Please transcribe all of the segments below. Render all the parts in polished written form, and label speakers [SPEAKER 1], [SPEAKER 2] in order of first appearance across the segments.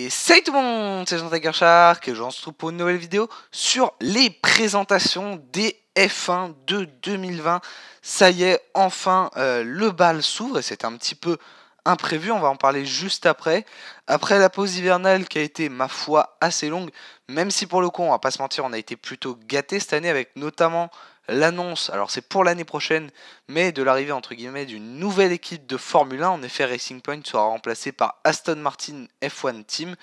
[SPEAKER 1] Et salut tout le monde, c'est Jean Tiger Shark et je se trouve pour une nouvelle vidéo sur les présentations des F1 de 2020. Ça y est, enfin le bal s'ouvre et c'est un petit peu imprévu, on va en parler juste après. Après la pause hivernale qui a été, ma foi, assez longue, même si pour le coup, on va pas se mentir, on a été plutôt gâtés cette année avec notamment l'annonce, alors c'est pour l'année prochaine, mais de l'arrivée entre guillemets d'une nouvelle équipe de Formule 1. En effet, Racing Point sera remplacé par Aston Martin F1 Team.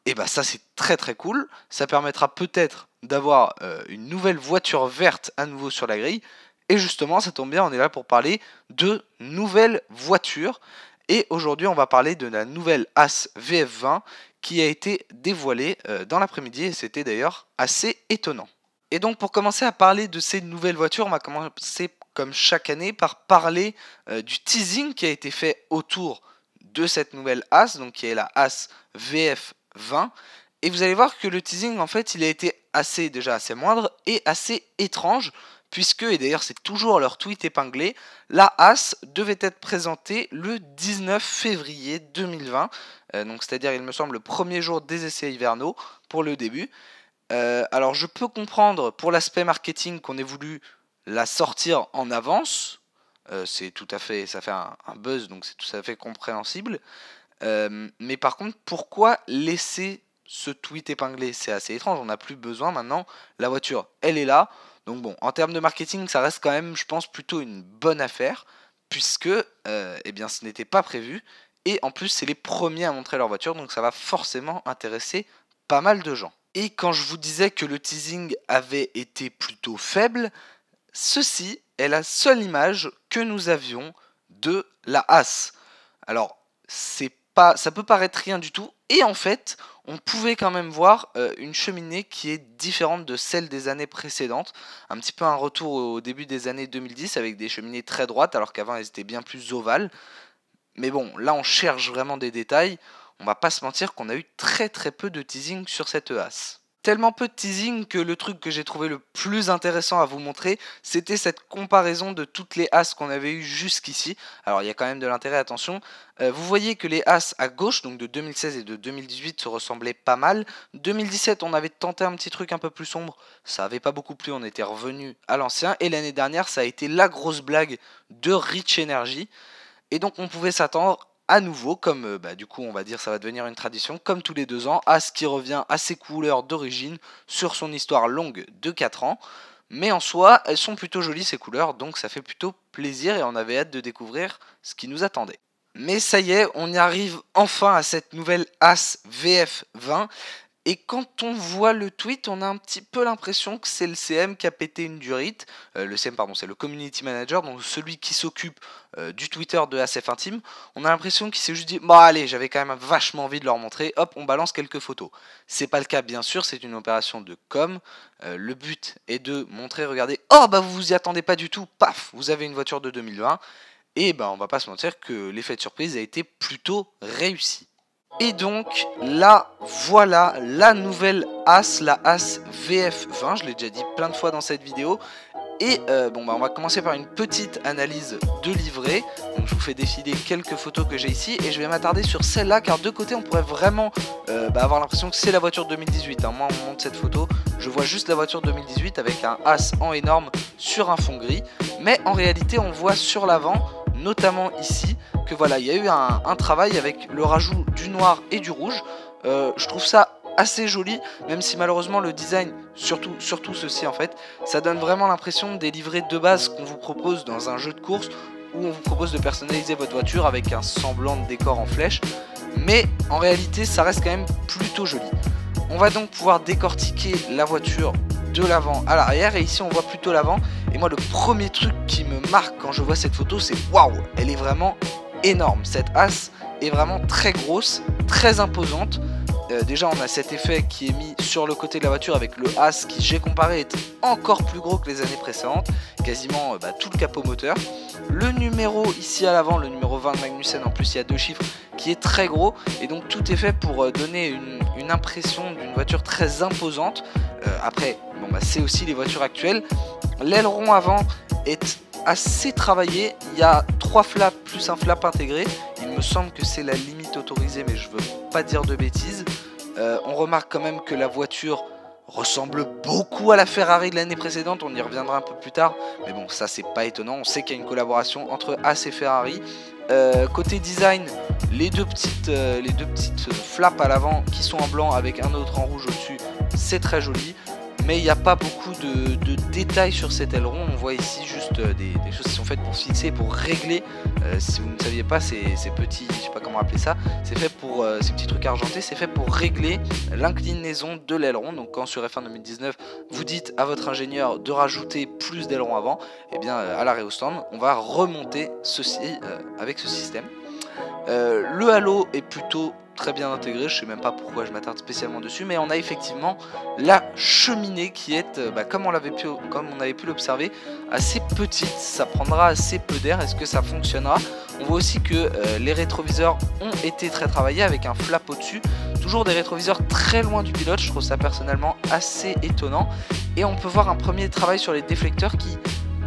[SPEAKER 1] Et bah ça c'est très très cool. Ça permettra peut-être d'avoir une nouvelle voiture verte à nouveau sur la grille. Et justement, ça tombe bien, on est là pour parler de nouvelles voitures. Et aujourd'hui, on va parler de la nouvelle Haas VF20 qui a été dévoilée dans l'après-midi. Et c'était d'ailleurs assez étonnant. Et donc pour commencer à parler de ces nouvelles voitures, on va commencer comme chaque année par parler du teasing qui a été fait autour de cette nouvelle Haas, donc qui est la Haas VF20. Et vous allez voir que le teasing en fait il a été assez moindre et assez étrange, puisque, et d'ailleurs c'est toujours leur tweet épinglé, la Haas devait être présentée le 19 février 2020, donc c'est-à-dire il me semble le premier jour des essais hivernaux pour le début. Alors je peux comprendre pour l'aspect marketing qu'on ait voulu la sortir en avance, c'est tout à fait, ça fait un buzz, donc c'est tout à fait compréhensible. Mais par contre, pourquoi laisser ce tweet épinglé? C'est assez étrange, on n'a plus besoin maintenant, la voiture elle est là. Donc bon, en termes de marketing, ça reste quand même, je pense, plutôt une bonne affaire, puisque eh bien, ce n'était pas prévu, et en plus c'est les premiers à montrer leur voiture, donc ça va forcément intéresser pas mal de gens. Et quand je vous disais que le teasing avait été plutôt faible, ceci est la seule image que nous avions de la Haas. Alors, ça peut paraître rien du tout, et en fait, on pouvait quand même voir une cheminée qui est différente de celle des années précédentes. Un petit peu un retour au début des années 2010 avec des cheminées très droites, alors qu'avant elles étaient bien plus ovales. Mais bon, là on cherche vraiment des détails. On va pas se mentir qu'on a eu très peu de teasing sur cette Haas. Tellement peu de teasing que le truc que j'ai trouvé le plus intéressant à vous montrer, c'était cette comparaison de toutes les Haas qu'on avait eues jusqu'ici. Alors il y a quand même de l'intérêt, attention. Vous voyez que les Haas à gauche, donc de 2016 et de 2018, se ressemblaient pas mal. 2017, on avait tenté un petit truc un peu plus sombre, ça avait pas beaucoup plu, on était revenu à l'ancien. Et l'année dernière, ça a été la grosse blague de Rich Energy. Et donc on pouvait s'attendre à nouveau, comme du coup on va dire ça va devenir une tradition, comme tous les 2 ans, Haas qui revient à ses couleurs d'origine sur son histoire longue de 4 ans. Mais en soi, elles sont plutôt jolies ces couleurs, donc ça fait plutôt plaisir et on avait hâte de découvrir ce qui nous attendait. Mais ça y est, on y arrive enfin à cette nouvelle Haas VF20. Et quand on voit le tweet, on a un petit peu l'impression que c'est le CM qui a pété une durite. Le CM, pardon, c'est le Community Manager, donc celui qui s'occupe du Twitter de ASF1 Team. On a l'impression qu'il s'est juste dit, bon allez, j'avais quand même vachement envie de leur montrer, hop, on balance quelques photos. C'est pas le cas, bien sûr, c'est une opération de com. Le but est de montrer, regardez, oh bah vous vous y attendez pas du tout, paf, vous avez une voiture de 2020. Et ben on va pas se mentir que l'effet de surprise a été plutôt réussi. Et donc là voilà la nouvelle Haas, la Haas VF20, je l'ai déjà dit plein de fois dans cette vidéo. Et on va commencer par une petite analyse de livret. Donc je vous fais défiler quelques photos que j'ai ici et je vais m'attarder sur celle-là car de côté on pourrait vraiment avoir l'impression que c'est la voiture 2018. Moi au moment de cette photo, je vois juste la voiture 2018 avec un Haas en énorme sur un fond gris. Mais en réalité on voit sur l'avant, notamment ici, que voilà, il y a eu un travail avec le rajout du noir et du rouge. Je trouve ça assez joli, même si malheureusement le design, surtout ceci en fait, ça donne vraiment l'impression des livrets de base qu'on vous propose dans un jeu de course où on vous propose de personnaliser votre voiture avec un semblant de décor en flèche. Mais en réalité, ça reste quand même plutôt joli. On va donc pouvoir décortiquer la voiture de l'avant à l'arrière, et ici on voit plutôt l'avant. Et moi le premier truc qui me marque quand je vois cette photo, c'est waouh, elle est vraiment énorme. Cette Haas est vraiment très grosse, très imposante. Déjà on a cet effet qui est mis sur le côté de la voiture avec le Haas qui, j'ai comparé, est encore plus gros que les années précédentes, quasiment tout le capot moteur. Le numéro ici à l'avant, le numéro 20 de Magnussen, en plus il y a 2 chiffres, qui est très gros, et donc tout est fait pour donner une impression d'une voiture très imposante. Après c'est aussi les voitures actuelles. L'aileron avant est assez travaillé, il y a 3 flaps plus un flap intégré. Il me semble que c'est la limite autorisée, mais je veux pas dire de bêtises. On remarque quand même que la voiture ressemble beaucoup à la Ferrari de l'année précédente, on y reviendra un peu plus tard, mais bon, ça c'est pas étonnant, on sait qu'il y a une collaboration entre Haas et Ferrari. Côté design, les deux petites flaps à l'avant qui sont en blanc avec un autre en rouge au-dessus, c'est très joli. Mais il n'y a pas beaucoup de détails sur cet aileron. On voit ici juste des choses qui sont faites pour fixer, pour régler. Si vous ne saviez pas, ces petits, je sais pas comment appeler ça, c'est fait pour ces petits trucs argentés, c'est fait pour régler l'inclinaison de l'aileron. Donc quand sur F1 2019, vous dites à votre ingénieur de rajouter plus d'aileron avant, et bien à l'arrêt au stand, on va remonter ceci avec ce système. Le halo est plutôt très bien intégré, je sais même pas pourquoi je m'attarde spécialement dessus, mais on a effectivement la cheminée qui est, comme on avait pu l'observer, assez petite, ça prendra assez peu d'air. Est-ce que ça fonctionnera? On voit aussi que les rétroviseurs ont été très travaillés avec un flap au-dessus, toujours des rétroviseurs très loin du pilote, je trouve ça personnellement assez étonnant. Et on peut voir un premier travail sur les déflecteurs qui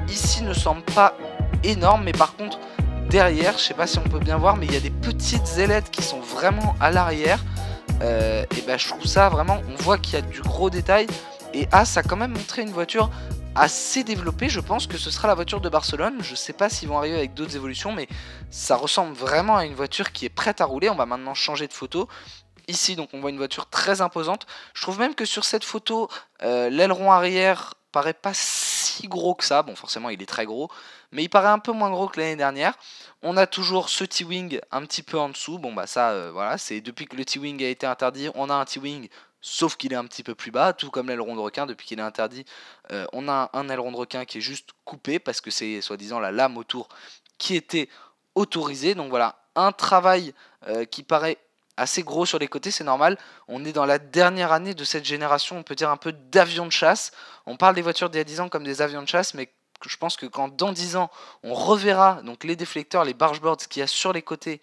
[SPEAKER 1] ici ne semble pas énorme, mais par contre derrière, je sais pas si on peut bien voir, mais il y a des petites ailettes qui sont vraiment à l'arrière. Et ben je trouve ça vraiment, on voit qu'il y a du gros détail. Et Haas a quand même montré une voiture assez développée. Je pense que ce sera la voiture de Barcelone. Je sais pas s'ils vont arriver avec d'autres évolutions, mais ça ressemble vraiment à une voiture qui est prête à rouler. On va maintenant changer de photo. Ici, donc on voit une voiture très imposante. Je trouve même que sur cette photo, l'aileron arrière paraît pas si gros que ça. Bon, forcément, il est très gros, mais il paraît un peu moins gros que l'année dernière. On a toujours ce T-Wing un petit peu en dessous. Bon, bah ça, voilà, c'est depuis que le T-Wing a été interdit, on a un T-Wing, sauf qu'il est un petit peu plus bas, tout comme l'aileron de requin. Depuis qu'il est interdit, on a un aileron de requin qui est juste coupé, parce que c'est soi-disant la lame autour qui était autorisée. Donc voilà, un travail qui paraît assez gros sur les côtés, c'est normal. On est dans la dernière année de cette génération, on peut dire un peu d'avions de chasse. On parle des voitures d'il y a 10 ans comme des avions de chasse, mais je pense que quand dans 10 ans, on reverra donc les déflecteurs, les bargeboards qu'il y a sur les côtés,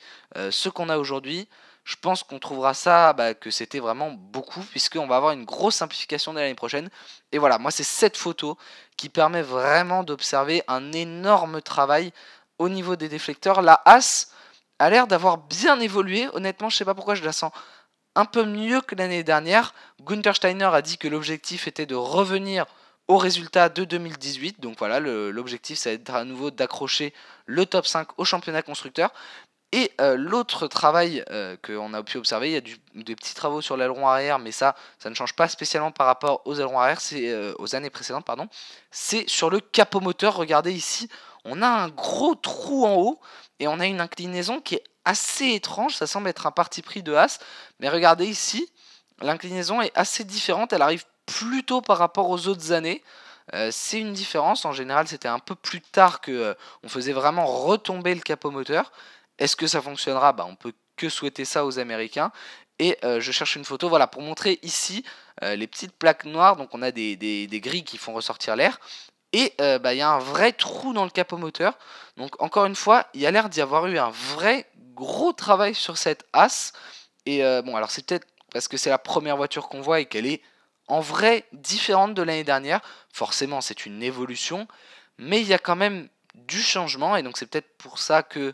[SPEAKER 1] ce qu'on a aujourd'hui, je pense qu'on trouvera ça, que c'était vraiment beaucoup, puisqu'on va avoir une grosse simplification dès l'année prochaine. Et voilà, moi c'est cette photo qui permet vraiment d'observer un énorme travail au niveau des déflecteurs. La Haas a l'air d'avoir bien évolué. Honnêtement, je sais pas pourquoi je la sens un peu mieux que l'année dernière. Gunther Steiner a dit que l'objectif était de revenir au résultat de 2018. Donc voilà, l'objectif, ça va être à nouveau d'accrocher le top 5 au championnat constructeur. Et l'autre travail qu'on a pu observer, il y a des petits travaux sur l'aileron arrière, mais ça ne change pas spécialement par rapport aux ailerons arrière, c'est aux années précédentes, pardon. C'est sur le capot moteur. Regardez ici, on a un gros trou en haut et on a une inclinaison qui est assez étrange. Ça semble être un parti pris de Haas, mais regardez ici, l'inclinaison est assez différente. Elle arrive plus tôt par rapport aux autres années. C'est une différence. En général, c'était un peu plus tard que on faisait vraiment retomber le capot moteur. Est-ce que ça fonctionnera? On peut que souhaiter ça aux Américains. Et je cherche une photo, voilà, pour montrer ici les petites plaques noires. Donc on a des grilles qui font ressortir l'air. Et il y a un vrai trou dans le capot moteur. Donc encore une fois, il y a l'air d'y avoir eu un vrai gros travail sur cette Haas. Et bon, alors c'est peut-être parce que c'est la première voiture qu'on voit et qu'elle est en vrai différente de l'année dernière. Forcément, c'est une évolution. Mais il y a quand même du changement. Et donc c'est peut-être pour ça que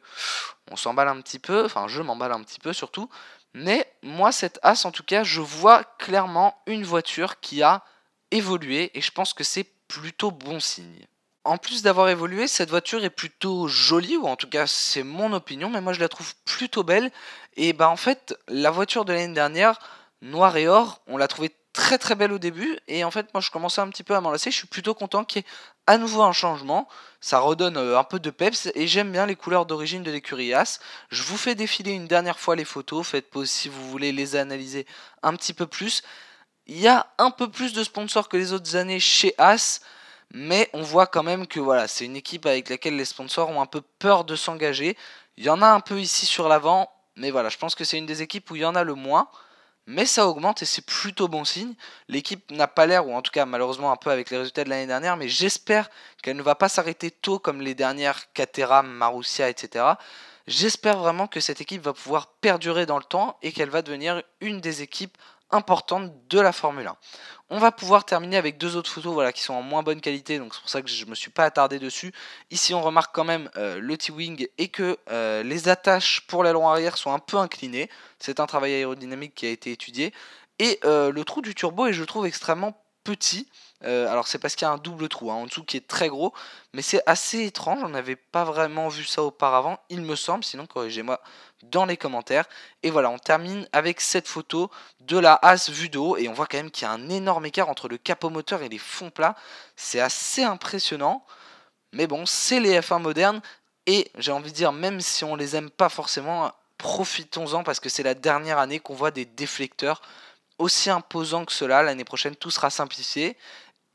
[SPEAKER 1] on s'emballe un petit peu. Enfin, je m'emballe un petit peu surtout. Mais moi, cette Haas, en tout cas, je vois clairement une voiture qui a évolué. Et je pense que c'est plutôt bon signe. En plus d'avoir évolué, cette voiture est plutôt jolie, ou en tout cas c'est mon opinion, mais moi je la trouve plutôt belle. Et en fait, la voiture de l'année dernière, noir et or, on l'a trouvée très très belle au début, et en fait moi je commençais un petit peu à m'en lasser. Je suis plutôt content qu'il y ait à nouveau un changement, ça redonne un peu de peps, et j'aime bien les couleurs d'origine de l'écurie Haas. Je vous fais défiler une dernière fois les photos, faites pause si vous voulez les analyser un petit peu plus. Il y a un peu plus de sponsors que les autres années chez Haas, mais on voit quand même que voilà, c'est une équipe avec laquelle les sponsors ont un peu peur de s'engager. Il y en a un peu ici sur l'avant, mais voilà, je pense que c'est une des équipes où il y en a le moins. Mais ça augmente et c'est plutôt bon signe. L'équipe n'a pas l'air, ou en tout cas malheureusement un peu avec les résultats de l'année dernière, mais j'espère qu'elle ne va pas s'arrêter tôt comme les dernières Caterham, Marussia, etc. J'espère vraiment que cette équipe va pouvoir perdurer dans le temps et qu'elle va devenir une des équipes importantes de la Formule 1. On va pouvoir terminer avec deux autres photos voilà, qui sont en moins bonne qualité, donc c'est pour ça que je ne me suis pas attardé dessus. Ici on remarque quand même le T-Wing et que les attaches pour l'aileron arrière sont un peu inclinées. C'est un travail aérodynamique qui a été étudié. Et le trou du turbo est, je trouve, extrêmement petit. Alors c'est parce qu'il y a un double trou en dessous qui est très gros, mais c'est assez étrange, on n'avait pas vraiment vu ça auparavant, il me semble, sinon corrigez-moi dans les commentaires. Et voilà, on termine avec cette photo de la Haas vue de haut, et on voit quand même qu'il y a un énorme écart entre le capot moteur et les fonds plats, c'est assez impressionnant, mais bon, c'est les F1 modernes, et j'ai envie de dire, même si on les aime pas forcément, profitons-en parce que c'est la dernière année qu'on voit des déflecteurs aussi imposants que cela. L'année prochaine tout sera simplifié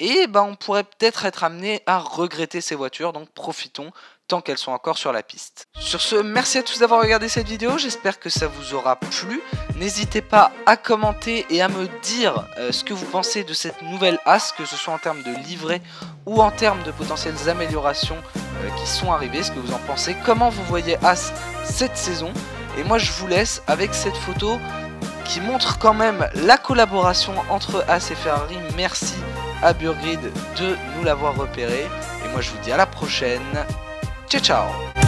[SPEAKER 1] et on pourrait peut-être être amené à regretter ces voitures, donc profitons tant qu'elles sont encore sur la piste. Sur ce, merci à tous d'avoir regardé cette vidéo, j'espère que ça vous aura plu. N'hésitez pas à commenter et à me dire ce que vous pensez de cette nouvelle Haas, que ce soit en termes de livret ou en termes de potentielles améliorations qui sont arrivées, ce que vous en pensez, comment vous voyez Haas cette saison. Et moi je vous laisse avec cette photo qui montre quand même la collaboration entre Haas et Ferrari. Merci à Burgrid de nous l'avoir repéré. Et moi je vous dis à la prochaine. Ciao ciao.